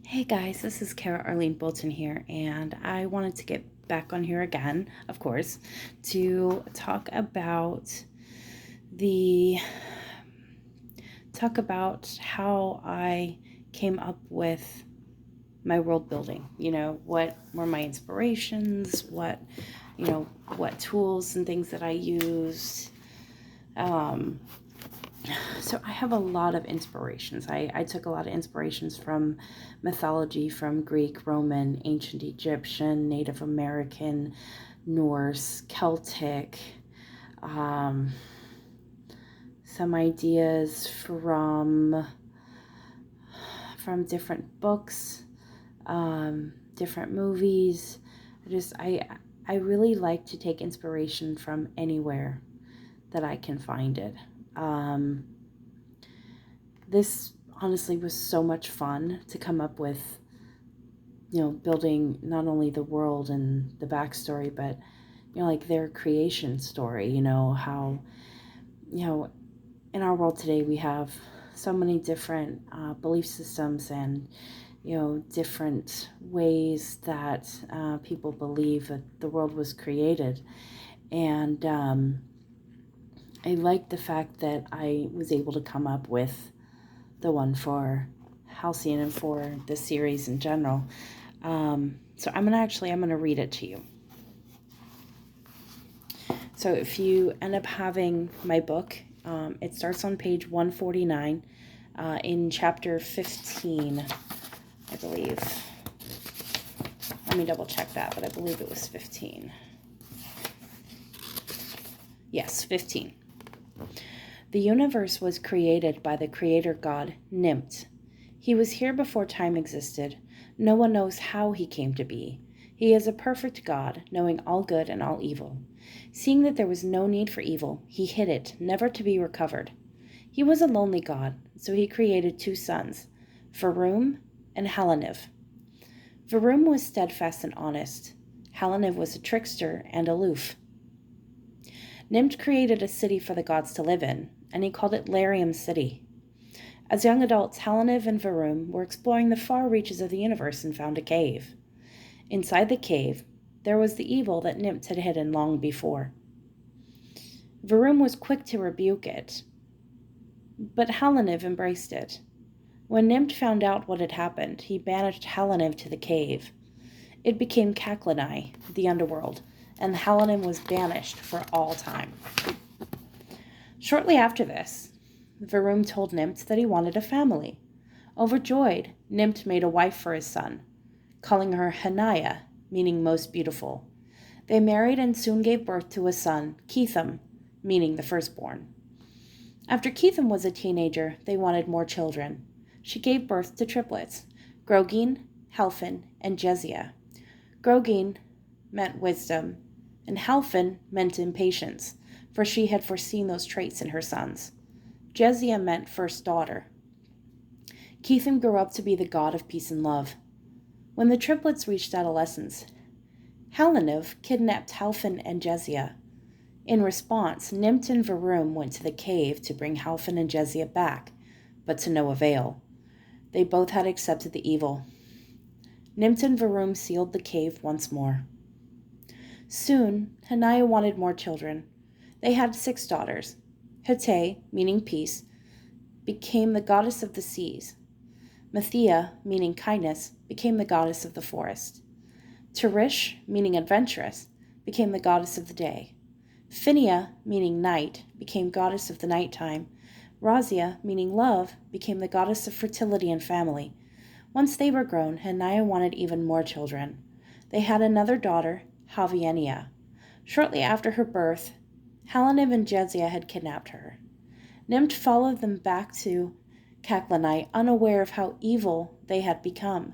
Hey guys, this is Kara Arlene Bolton here, and I wanted to get back on here again, of course, to the talk about how I came up with my world building. What were my inspirations, what tools and things that I used. Um, so I have a lot of inspirations. I took a lot of inspirations from mythology, from Greek, Roman, ancient Egyptian, Native American, Norse, Celtic, um, some ideas from different books, different movies. I really like to take inspiration from anywhere that I can find it. Um, this honestly was so much fun to come up with, building not only the world and the backstory, but, like their creation story, how, in our world today, we have so many different belief systems and, different ways that people believe that the world was created. And I like the fact that I was able to come up with the one for Halcyon and for the series in general. So I'm gonna read it to you. So if you end up having my book, it starts on page 149 in chapter 15, I believe. Let me double check that, but I believe it was 15. Yes, 15. The universe was created by the creator god, Nimt. He was here before time existed. No one knows how he came to be. He is a perfect god, knowing all good and all evil. Seeing that there was no need for evil, he hid it, never to be recovered. He was a lonely god, so he created two sons, Varum and Halaniv. Varum was steadfast and honest. Halaniv was a trickster and aloof. Nimt created a city for the gods to live in, and he called it Larium City. As young adults, Halaniv and Varum were exploring the far reaches of the universe and found a cave. Inside the cave, there was the evil that Nimt had hidden long before. Varum was quick to rebuke it, but Halaniv embraced it. When Nimt found out what had happened, he banished Halaniv to the cave. It became Kaklanai, the underworld, and Halaniv was banished for all time. Shortly after this, Varum told Nimt that he wanted a family. Overjoyed, Nimt made a wife for his son, calling her Hanaya, meaning most beautiful. They married and soon gave birth to a son, Ketham, meaning the firstborn. After Ketham was a teenager, they wanted more children. She gave birth to triplets, Grogin, Halfin, and Jezia. Grogin meant wisdom, and Halfin meant impatience, for she had foreseen those traits in her sons. Jezia meant first daughter. Ketham grew up to be the god of peace and love. When the triplets reached adolescence, Halaniv kidnapped Halfin and Jezia. In response, Nimt and Varum went to the cave to bring Halfin and Jezia back, but to no avail. They both had accepted the evil. Nimt and Varum sealed the cave once more. Soon, Hanaya wanted more children. They had 6 daughters. Hete, meaning peace, became the goddess of the seas. Mathia, meaning kindness, became the goddess of the forest. Tarish, meaning adventurous, became the goddess of the day. Phinia, meaning night, became goddess of the nighttime. Razia, meaning love, became the goddess of fertility and family. Once they were grown, Hanaya wanted even more children. They had another daughter, Havienia. Shortly after her birth, Halaniv and Jezia had kidnapped her. Nimt followed them back to Kaklanai, unaware of how evil they had become.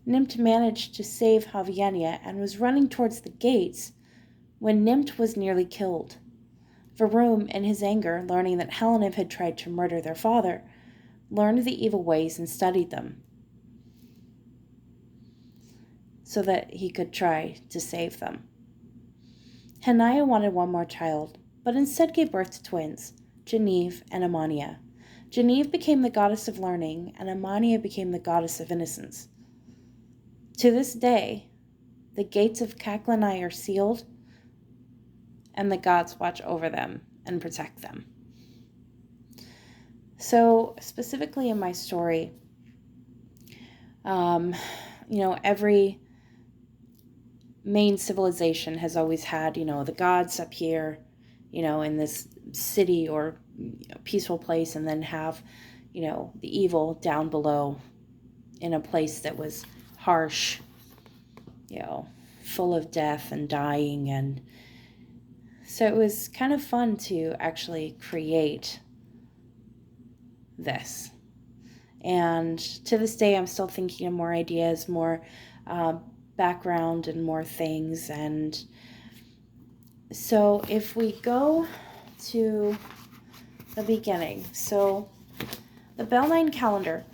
Nimt managed to save Havienia and was running towards the gates when Nimt was nearly killed. Varum, in his anger, learning that Halaniv had tried to murder their father, learned the evil ways and studied them so that he could try to save them. Hanaya wanted one more child, but instead gave birth to twins, Genevieve and Amania. Genevieve became the goddess of learning, and Amania became the goddess of innocence. To this day, the gates of Kaklanai are sealed, and the gods watch over them and protect them. So, specifically in my story, every main civilization has always had, the gods up here, in this city or peaceful place, and then have, the evil down below in a place that was harsh, full of death and dying. And so it was kind of fun to actually create this. And to this day, I'm still thinking of more ideas, more background and more things. And so if we go to the beginning, so the Belnine calendar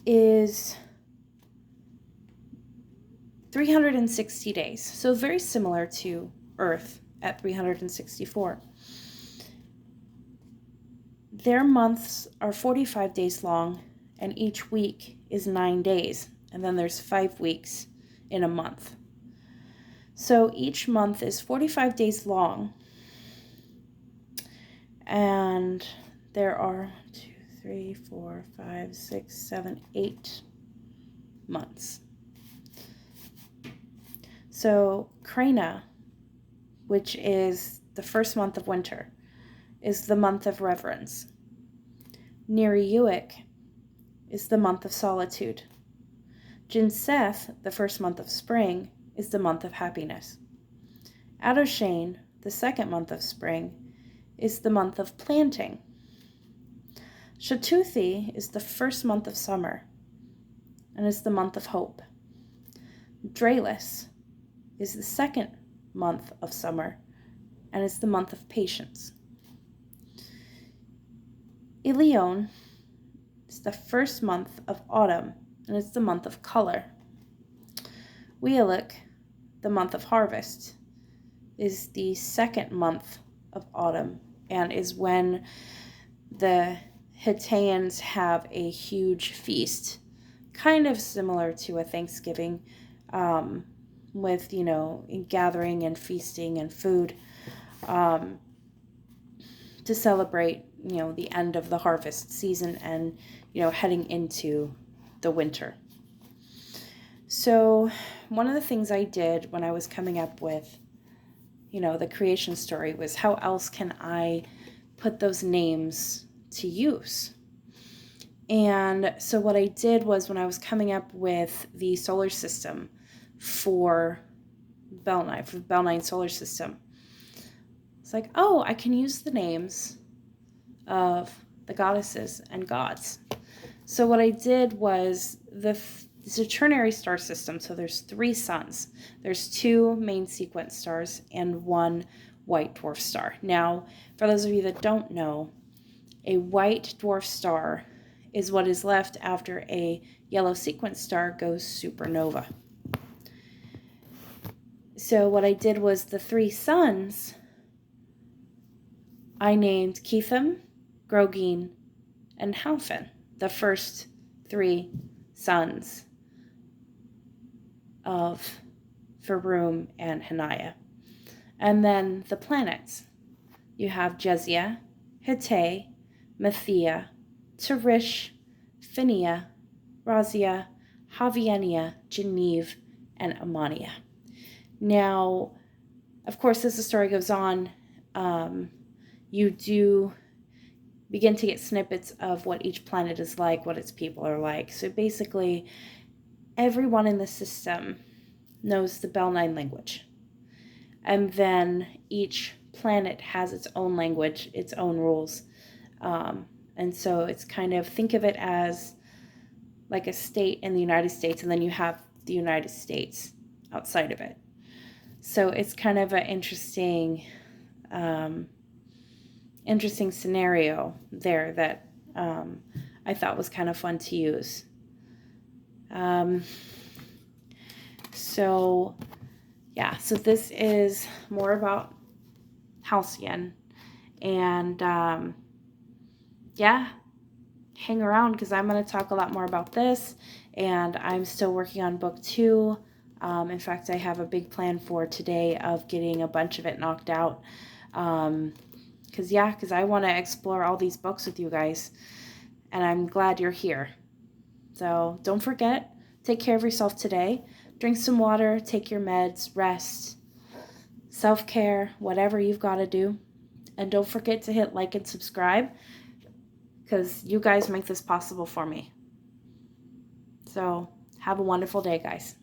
is 360 days, so very similar to Earth at 364. Their months are 45 days long, and each week is 9 days, and then there's 5 weeks in a month. So each month is 45 days long, and there are 2, 3, 4, 5, 6, 7, 8 months. So Krana, which is the first month of winter, is the month of reverence. Neriuik is the month of solitude. Jinseth, the first month of spring, is the month of happiness. Adoshane, the second month of spring, is the month of planting. Shatuthi is the first month of summer and is the month of hope. Dralis is the second month of summer and is the month of patience. Ilion is the first month of autumn and is the month of color. Wheelik, the month of harvest, is the second month of autumn and is when the Hayatans have a huge feast, kind of similar to a Thanksgiving, with, gathering and feasting and food, to celebrate, the end of the harvest season and, heading into the winter. So one of the things I did when I was coming up with, the creation story was how else can I put those names to use? And so what I did was when I was coming up with the solar system for Belnine, for the Belnine solar system, it's like, oh, I can use the names of the goddesses and gods. So what I did was it's a ternary star system, so there's 3 suns. There's 2 main sequence stars and 1 white dwarf star. Now, for those of you that don't know, a white dwarf star is what is left after a yellow sequence star goes supernova. So what I did was the 3 suns, I named Keitham, Grogin, and Halfin, the first 3 sons of Farum and Hanaya. And then the planets. You have Jezia, Hittay, Mathia, Tarish, Phinia, Razia, Javiania, Geneve, and Amania. Now, of course, as the story goes on, you do begin to get snippets of what each planet is like, what its people are like. So basically, everyone in the system knows the Belnine language. And then each planet has its own language, its own rules. And so it's kind of, think of it as like a state in the United States, and then you have the United States outside of it. So it's kind of an interesting scenario there that I thought was kind of fun to use. So this is more about Halcyon. And hang around because I'm going to talk a lot more about this, and I'm still working on book 2. In fact, I have a big plan for today of getting a bunch of it knocked out. Because I want to explore all these books with you guys, and I'm glad you're here. So don't forget, take care of yourself today. Drink some water, take your meds, rest, self-care, whatever you've got to do. And don't forget to hit like and subscribe, because you guys make this possible for me. So have a wonderful day, guys.